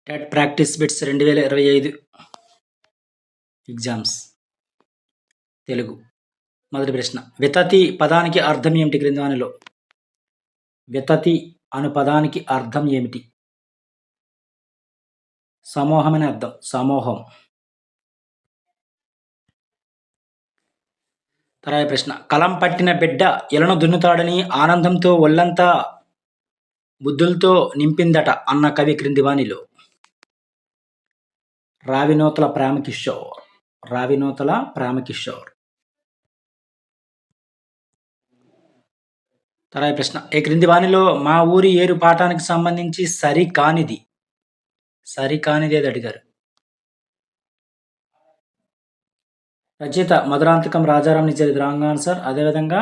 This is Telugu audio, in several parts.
TET practice bits 2025 exams Telugu. మొదటి ప్రశ్న, వితతి పదానికి అర్థం ఏమిటి క్రింది వానిలో? వితతి అను పదానికి అర్థం ఏమిటి? సమూహం అని అర్థం. సమూహం. తర్వాత ప్రశ్న, కలం పట్టిన బిడ్డ ఇలను దున్నుతాడని ఆనందంతో ఒళ్ళంతా బుద్ధులతో నింపిందట అన్న కవి క్రింది వానిలో? రావినూతల ప్రేమకిషోర్. రావినూతల ప్రేమకిషోర్. తర్వాత ప్రశ్న, ఈ క్రింది వానిలో మా ఊరి ఏరు పాఠానికి సంబంధించి సరికానిది అది అడిగారు. రచయిత మధురాంతకం రాజారాం ఇచ్చారు, ఇది రాంగ్ ఆన్సర్. అదేవిధంగా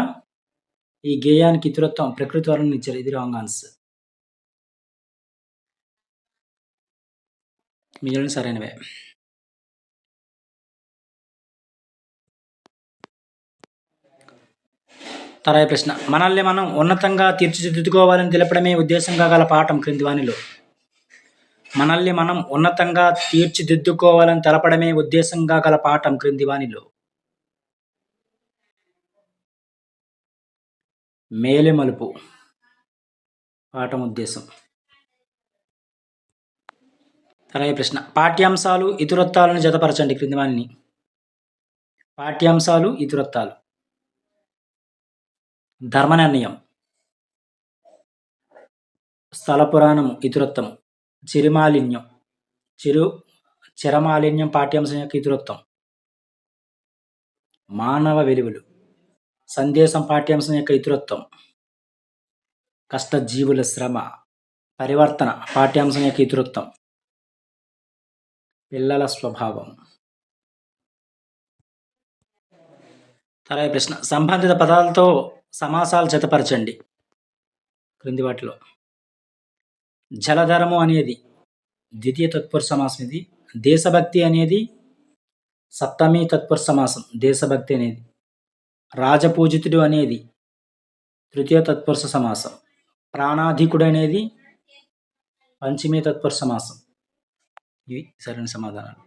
ఈ గేయానికి ఇతివృత్తం ప్రకృతి వరం ఇచ్చారు, ఇది రాంగ్ ఆన్సర్. మిగిలిన సరైనవే. తర్వాత ప్రశ్న, మనల్ని మనం ఉన్నతంగా తీర్చిదిద్దుకోవాలని తెలపడమే ఉద్దేశంగా గల పాఠం క్రింది వానిలో? మనల్ని మనం ఉన్నతంగా తీర్చిదిద్దుకోవాలని తెలపడమే ఉద్దేశంగా గల పాఠం క్రింది వానిలో? మేలిమలుపు పాఠం ఉద్దేశం. తర్వాత ప్రశ్న, పాఠ్యాంశాలు ఇతివృత్తాలను జతపరచండి క్రింది వానిని. పాఠ్యాంశాలు ఇతివృత్తాలు. ధర్మ నిర్ణయం, స్థల పురాణము ఇతివృత్తము. చిరమాలిన్యం పాఠ్యాంశం యొక్క ఇతివృత్తం. మానవ విలువలు సందేశం పాఠ్యాంశం యొక్క ఇతివృత్తం. కష్టజీవుల శ్రమ పరివర్తన పాఠ్యాంశం యొక్క ఇతివృత్తం. పిల్లల స్వభావం. తర్వాత ప్రశ్న, సంబంధిత పదాలతో సమాసాలు జతపరచండి క్రింది వాటిలో? జలధరము అనేది ద్వితీయ తత్పురుష సమాసం. ఇది. దేశభక్తి అనేది సప్తమి తత్పురుష సమాసం. దేశభక్తి అనేది. రాజపూజితుడు అనేది తృతీయ తత్పురుష సమాసం. ప్రాణాధికుడు అనేది పంచమీ తత్పురుష సమాసం. ఇవి సరైన సమాధానాలు.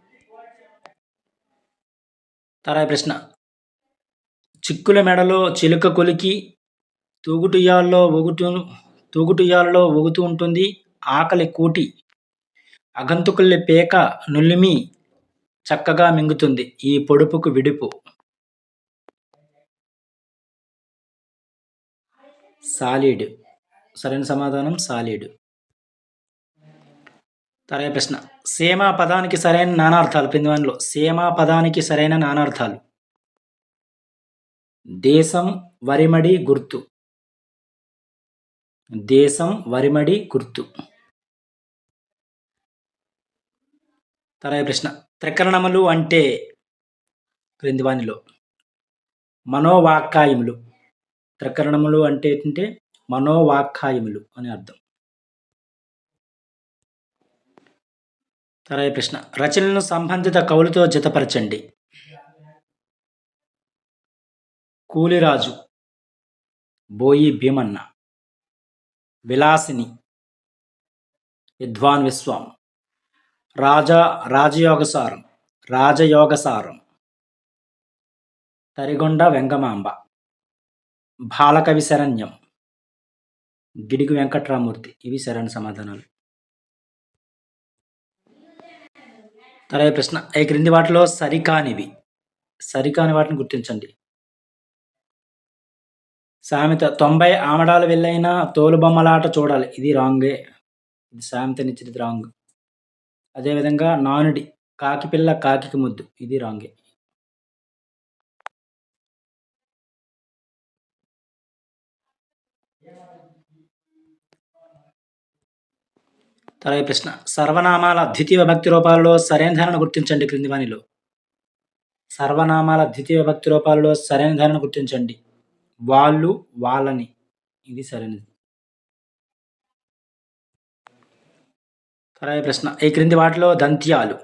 తర్వాత ప్రశ్న, చిక్కుల మెడలో చిలుక కొలికి తూగుటుయాలలో ఊగుతూ ఉంటుంది. ఆకలి కూటి అగంతుకుల్ని పేక నుల్లిమి చక్కగా మింగుతుంది. ఈ పొడుపుకు విడుపు. సాలీడు. సరైన సమాధానం సాలీడు. తర్వాత ప్రశ్న, సేమా పదానికి సరైన నానార్థాలు క్రింది వానిలో? సేమా పదానికి సరైన నానార్థాలు: దేశం, వరిమడి, గుర్తు. దేశం, వరిమడి, గుర్తు. తర్వాత ప్రశ్న, త్రికరణములు అంటే క్రింది వానిలో? మనోవాక్కాయములు. త్రికరణములు అంటే ఏంటంటే మనోవాక్కాయములు అని అర్థం. తర్వాత ప్రశ్న, రచనలను సంబంధిత కవులతో జతపరచండి. కూలిరాజు బోయి భీమన్న. విలాసిని విద్వాన్ విశ్వం. రాజయోగసారం తరిగొండ వెంగమాంబ. బాలకవి శరణ్యం గిడుగు వెంకట్రామూర్తి. ఇవి సరైన సమాధానాలు. తర్వాత ప్రశ్న, ఈ క్రింది వాటిలో సరికాని వాటిని గుర్తించండి. సామెత 90 ఆమడాలు వెళ్ళైనా తోలుబొమ్మలాట చూడాలి. ఇది రాంగే. ఇది సామెతనిచ్చింది రాంగ్. అదేవిధంగా నానుడి కాకి పిల్ల కాకికి ముద్దు. ఇది రాంగే. తర్వాత ప్రశ్న, సర్వనామాల ద్వితీయ విభక్తి రూపాలలో సరైన ధారణ గుర్తించండి క్రింది వానిలో? సర్వనామాల ద్వితీయ విభక్తి రూపాలలో సరైన ధారణ గుర్తించండి. వాళ్ళు, వాళ్ళని. ఇది సరైనది. తర్వాత ప్రశ్న, ఈ క్రింది వాటిలో దంత్యాలు: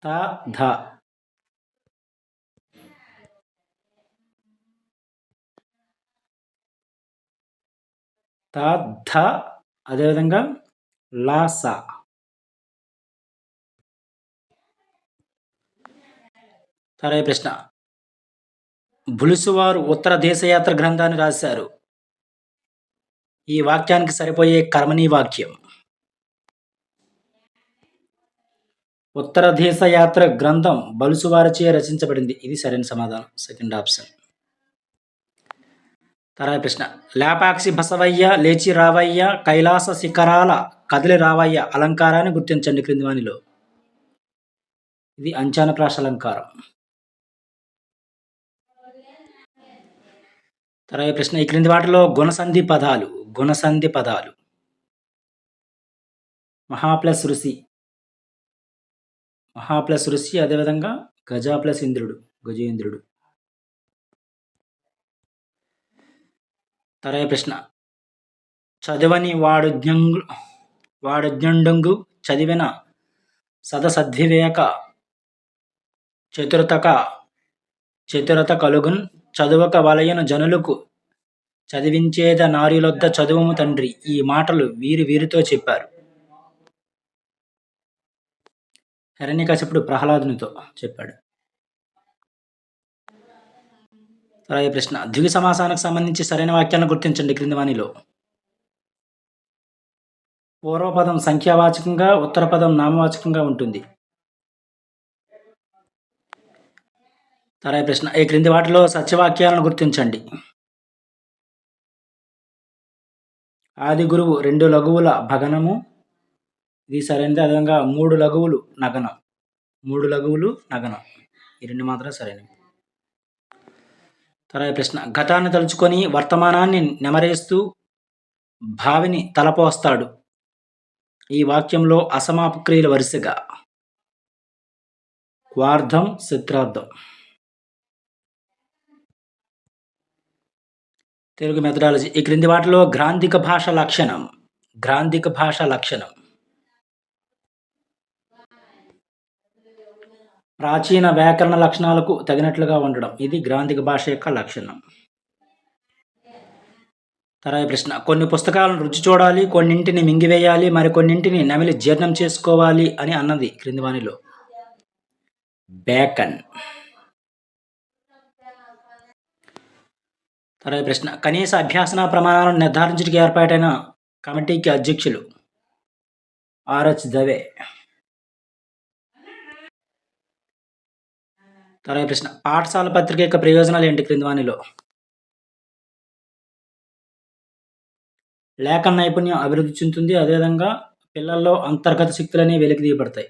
త, ధ. త ధ అదేవిధంగా లా స. తర్వాత ప్రశ్న బులుసువారు ఉత్తర దేశయాత్ర గ్రంథాన్ని రాశారు. ఈ వాక్యానికి సరిపోయే కర్మణీ వాక్యం. ఉత్తర దేశయాత్ర గ్రంథం బలుసువారిచే రచించబడింది. ఇది సరైన సమాధానం, సెకండ్ ఆప్షన్. తర్వాత ప్రశ్న లేపాక్షి బసవయ్య లేచి రావయ్య కైలాస శిఖరాల కదిలి రావయ్య అలంకారాన్ని గుర్తించండి క్రింది వానిలో. ఇది అంచానప్రాస అలంకారం. తర్వాత ప్రశ్న ఈ క్రింది వాటిలో గుణసంధి పదాలు మహా ప్లస్ ఋషి అదేవిధంగా గజ ప్లస్ ఇంద్రుడు గజేంద్రుడు. తర్వాత ప్రశ్న చదవని వాడుజ్ఞండంగు చదివిన సదసద్వివేక చతురత కలుగున్ చదువక వలయను జనులకు చదివించేద నార్యులొద్ద చదువుము తండ్రి. ఈ మాటలు వీరితో చెప్పారు. హిరణ్యకశిపుడు ప్రహ్లాదునితో చెప్పాడు. తర్వాత ప్రశ్న ద్విగు సమాసానికి సంబంధించి సరైన వాక్యాలను గుర్తించండి క్రింది వానిలో. పూర్వపదం సంఖ్యావాచకంగా ఉత్తర పదం నామవాచకంగా ఉంటుంది. తర్వాత ప్రశ్న ఈ క్రింది వాటిలో సత్యవాక్యాలను గుర్తించండి. ఆది గురువు 2 లఘువుల భగనము, ఇది సరైనది. అదేవిధంగా 3 లఘువులు నగనం, ఈ 2 మాత్రం సరైనవి. తర్వాత ప్రశ్న గతాన్ని తలుచుకొని వర్తమానాన్ని నెమరేస్తూ భావిని తలపోస్తాడు. ఈ వాక్యంలో అసమాపక్రియల వరుసగా క్వార్థం, చిత్రార్థం. తెలుగు మెథడాలజీ ఈ క్రింది వాటిలో గ్రాంధిక భాష లక్షణం ప్రాచీన వ్యాకరణ లక్షణాలకు తగినట్లుగా ఉండడం. ఇది గ్రాంధిక భాష యొక్క లక్షణం. తర్వాత ప్రశ్న కొన్ని పుస్తకాలను రుచి చూడాలి, కొన్నింటిని మింగివేయాలి, మరి కొన్నింటిని నమిలి జీర్ణం చేసుకోవాలి అని అన్నది క్రింది వానిలో. బేకన్. తర్వాత ప్రశ్న కనీస అభ్యాసన ప్రమాణాలను నిర్ధారించడానికి ఏర్పాటైన కమిటీకి అధ్యక్షులు. ఆర్హెచ్ దవే. తర్వాత ప్రశ్న పాఠశాల పత్రిక యొక్క ప్రయోజనాలు ఏంటి క్రింది వానిలో. లేఖన నైపుణ్యం అభివృద్ధి చెందుతుంది. అదేవిధంగా పిల్లల్లో అంతర్గత శక్తులనేవి వెలికి తీయబడతాయి.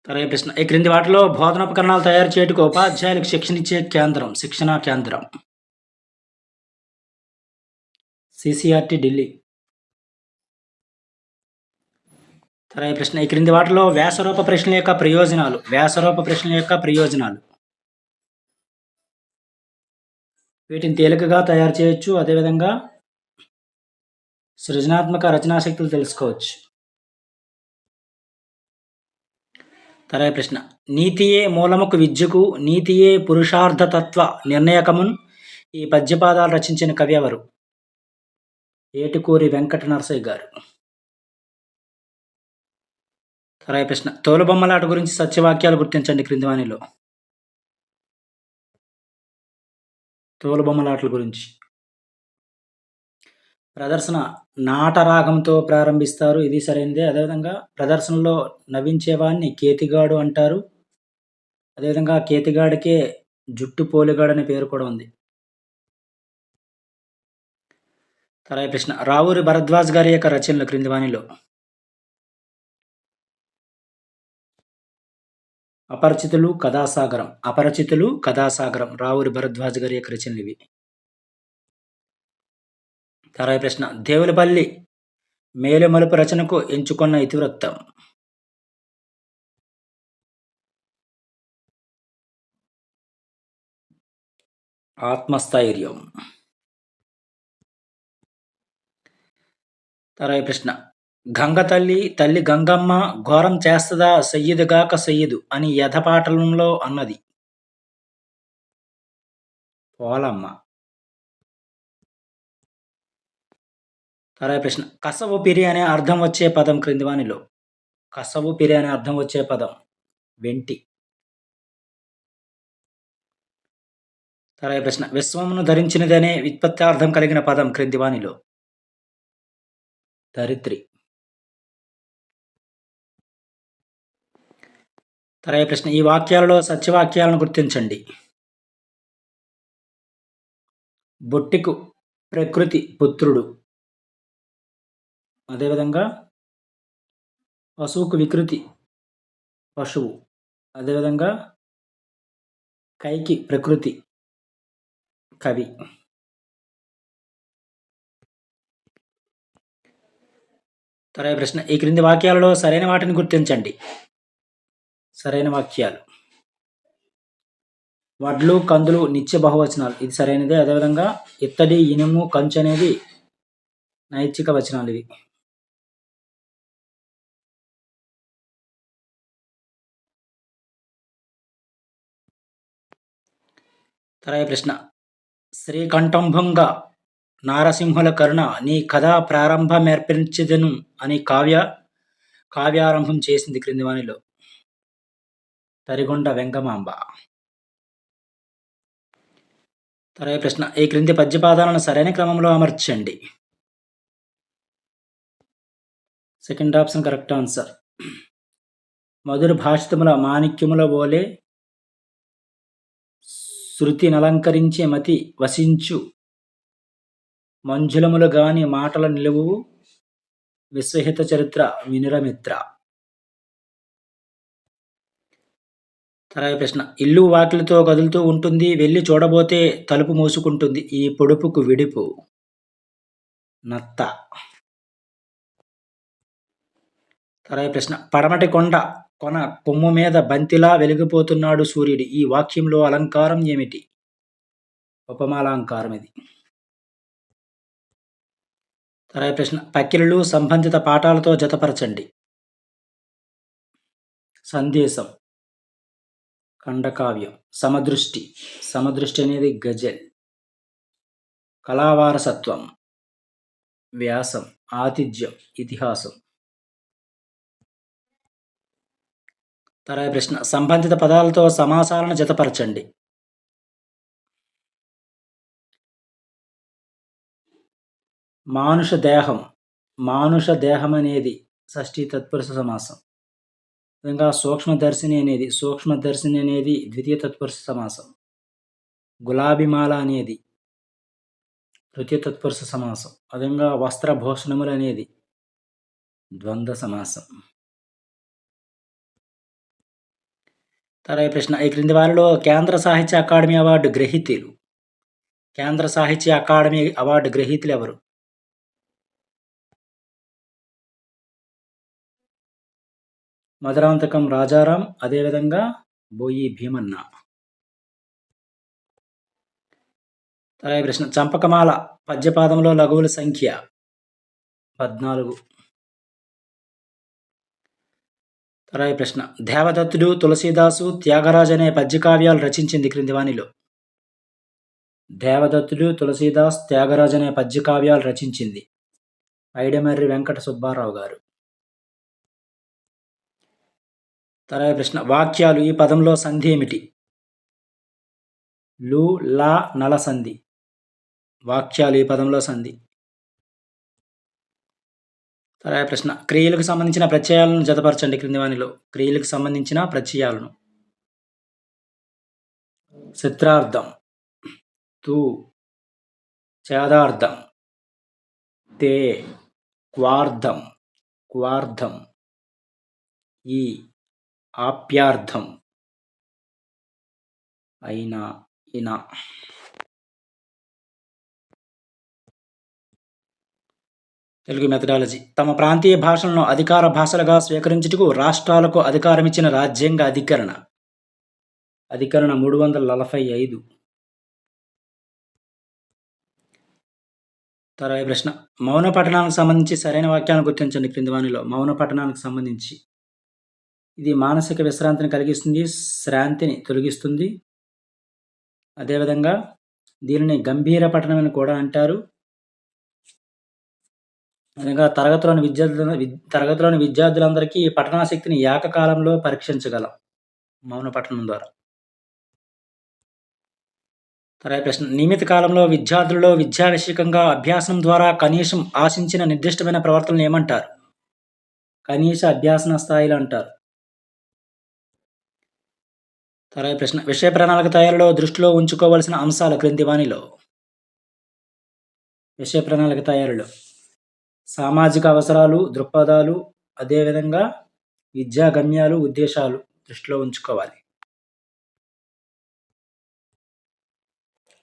తర్వాత ప్రశ్న ఈ క్రింది వాటిలో బోధనోపకరణాలు తయారు చేయడానికి ఉపాధ్యాయులకు శిక్షణా కేంద్రం సిసిఆర్టీ ఢిల్లీ. తర్వాత ప్రశ్న ఈ క్రింది వాటిలో వ్యాసరూప ప్రశ్నల యొక్క ప్రయోజనాలు. వీటిని తేలికగా తయారు చేయొచ్చు. అదేవిధంగా సృజనాత్మక రచనాశక్తులు తెలుసుకోవచ్చు. తర్వాత ప్రశ్న నీతియే మూలముకు విద్యకు నీతియే పురుషార్థతత్వ నిర్ణయకమున్ ఈ పద్యపాదాలు రచించిన కవి ఎవరు? ఏటుకూరి వెంకట నరసయ్య గారు. తర్వాత ప్రశ్న తోలుబొమ్మలాట గురించి సత్యవాక్యాలు గుర్తించండి క్రింది వానిలో. తోలుబొమ్మలాటల గురించి ప్రదర్శన నాటరాగంతో ప్రారంభిస్తారు. ఇది సరైనదే. అదేవిధంగా ప్రదర్శనలో నవ్వించేవాడిని కేతిగాడు అంటారు. అదేవిధంగా కేతిగాడికే జుట్టు పోలిగాడు అనే పేరు కూడా ఉంది. తర్వాత ప్రశ్న రావూరి భరద్వాజ్ గారి యొక్క రచనలు క్రింది వానిలో. అపరిచితులు కథాసాగరం రావూరి భరద్వాజ్ గారి యొక్క రచనలు ఇవి. తర్వాత ప్రశ్న దేవులపల్లి మేలుమలుపు రచనకు ఎంచుకున్న ఇతివృత్తం. ఆత్మస్థైర్యం. తర్వాత ప్రశ్న గంగ తల్లి గంగమ్మ ఘోరం చేస్తదా సయ్యిదుగాక సయ్యిదు అని యథపాటలంలో అన్నది. పోలమ్మ. తర్వాత ప్రశ్న కసవు పిరి అనే అర్థం వచ్చే పదం క్రింది వానిలో. కసవు పిరి అనే అర్థం వచ్చే పదం వెంటి. తర్వాత ప్రశ్న విశ్వమును ధరించినదనే వ్యుత్పత్తార్థం కలిగిన పదం క్రింది వానిలో. ధరిత్రి. తర్వాత ప్రశ్న ఈ వాక్యాలలో సత్యవాక్యాలను గుర్తించండి. బొట్టికు ప్రకృతి పుత్రుడు. అదేవిధంగా పశువుకు వికృతి పశువు. అదేవిధంగా కైకి ప్రకృతి కవి. తర్వాత ప్రశ్న ఈ క్రింది వాక్యాలలో సరైన వాటిని గుర్తించండి. సరైన వాక్యాలు వడ్లు కందులు నిత్య బహువచనాలు, ఇది సరైనదే. అదేవిధంగా ఇత్తడి ఇనుము కంచు అనేది నైతిక వచనాలు ఇవి. తర్వాత ప్రశ్న శ్రీకంఠంభంగా నారసింహుల కరుణ నీ కథా ప్రారంభమేర్పించదను అని కావ్యారంభం చేసింది క్రింది వానిలో. తరిగొండ వెంగమాంబ. తర్వాత ప్రశ్న ఈ క్రింది పద్యపాదాలను సరైన క్రమంలో అమర్చండి. Second option correct answer. మధుర భాషితముల మాణిక్యముల వోలే శృతి నలంకరించే మతి వసించు మంజులములు గాని మాటల నిలువు విశ్వహిత చరిత్ర వినురమిత్ర. తర్వాత ప్రశ్న ఇల్లు వాకిలితో కదులుతూ ఉంటుంది, వెళ్ళి చూడబోతే తలుపు మూసుకుంటుంది, ఈ పొడుపుకు విడుపు నత్త. తర్వాత ప్రశ్న పడమటి కొండ కొన కొమ్ము మీద బంతిలా వెలిగిపోతున్నాడు సూర్యుడు, ఈ వాక్యంలో అలంకారం ఏమిటి? ఉపమాలంకారం ఇది. తర్వాత ప్రశ్న పక్కిళ్ళు సంబంధిత పాఠాలతో జతపరచండి. సందేశం ఖండకావ్యం. సమదృష్టి అనేది గజల్. కళావారసత్వం వ్యాసం. ఆతిథ్యం ఇతిహాసం. తర్వాత ప్రశ్న సంబంధిత పదాలతో సమాసాలను జతపరచండి. మానుష దేహం అనేది షష్ఠీ తత్పురుష సమాసం. విధంగా సూక్ష్మదర్శిని అనేది ద్వితీయ తత్పురుష సమాసం. గులాబీమాల అనేది తృతీయ తత్పురుష సమాసం. అదేవిధంగా వస్త్రభూషణములు అనేది ద్వంద్వ సమాసం. తర్వాత ప్రశ్న ఈ క్రింది వారిలో కేంద్ర సాహిత్య అకాడమీ అవార్డు గ్రహీతలు ఎవరు? మధురాంతకం రాజారాం, అదేవిధంగా బోయి భీమన్న. తర్వాత ప్రశ్న చంపకమాల పద్యపాదంలో లఘువుల సంఖ్య 14. తర్వాత ప్రశ్న దేవదత్తుడు తులసీదాసు త్యాగరాజు అనే పద్యకావ్యాలు రచించింది క్రింది వానిలో. దేవదత్తుడు తులసీదాస్ త్యాగరాజు అనే పద్యకావ్యాలు రచించింది ఐడమర్రి వెంకట సుబ్బారావు గారు. తర్వాత ప్రశ్న వాక్యాలు ఈ పదంలో సంధి ఏమిటి? లు లా నల సంధి. వాక్యాలు ఈ పదంలో సంధి. తర్వాత ప్రశ్న క్రియలకు సంబంధించిన ప్రత్యయాలను జతపరచండి క్రింది వానిలో. క్రియలకు సంబంధించిన ప్రత్యయాలను. చిత్రార్థం తూ, ఛేదార్థం తే, క్వార్థం ఈ, ఆప్యార్థం అయినా ఇనా. తెలుగు మెథడాలజీ తమ ప్రాంతీయ భాషలను అధికార భాషలుగా స్వీకరించుటకు రాష్ట్రాలకు అధికారమిచ్చిన రాజ్యాంగ అధికరణ 345. తర్వాత ప్రశ్న మౌన పఠనానికి సంబంధించి సరైన వాక్యాలను గుర్తించండి క్రింది వానిలో. మౌన పఠనానికి సంబంధించి ఇది మానసిక విశ్రాంతిని కలిగిస్తుంది, శ్రాంతిని తొలగిస్తుంది. అదేవిధంగా దీనిని గంభీర పఠనం అని కూడా అంటారు. అనగా తరగతిలోని విద్యార్థులందరికీ పఠనాసక్తిని ఏకకాలంలో పరీక్షించగలం మౌన పఠనం ద్వారా. తర్వాత ప్రశ్న నియమిత కాలంలో విద్యార్థులలో విద్యా విషయకంగా అభ్యాసం ద్వారా కనీసం ఆశించిన నిర్దిష్టమైన ప్రవర్తనలు ఏమంటారు? కనీస అభ్యాసన స్థాయిలు అంటారు. తర్వాత ప్రశ్న విషయ ప్రణాళిక తయారీలో దృష్టిలో ఉంచుకోవలసిన అంశాలు క్రింది వానిలో. విషయ ప్రణాళిక తయారీలో సామాజిక అవసరాలు, దృక్పథాలు, అదేవిధంగా విద్యా గమ్యాలు, ఉద్దేశాలు దృష్టిలో ఉంచుకోవాలి.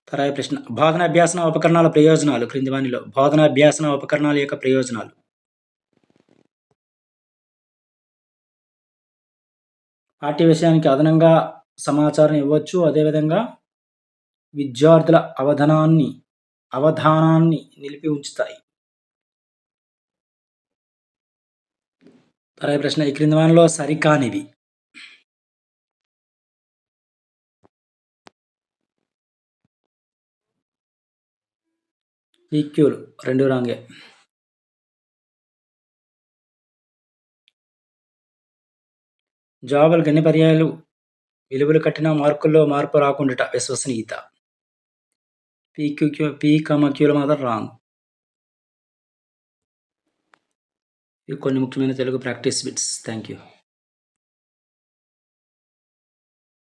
తర్వాత ప్రశ్న బోధన అభ్యాసన ఉపకరణాల ప్రయోజనాలు క్రింది వానిలో బోధన అభ్యాసన ఉపకరణాల యొక్క ప్రయోజనాలు. పాఠ్య విషయానికి అదనంగా సమాచారం ఇవ్వచ్చు. అదేవిధంగా విద్యార్థుల అవధానాన్ని నిలిపి ఉంచుతాయి. తర్వాత ప్రశ్న ఈ క్రింది వానిలో సరికానివి. ఈక్యూలు 2 రాంగే. జవాబులకు ఎన్ని పర్యాయాలు విలువలు కట్టినా మార్కుల్లో మార్పు రాకుండాట విశ్వసనీయత. పీ, క్యూలు మాత్రం రాంగ్. ఇవి కొన్ని ముఖ్యమైన Telugu practice bits. Thank you.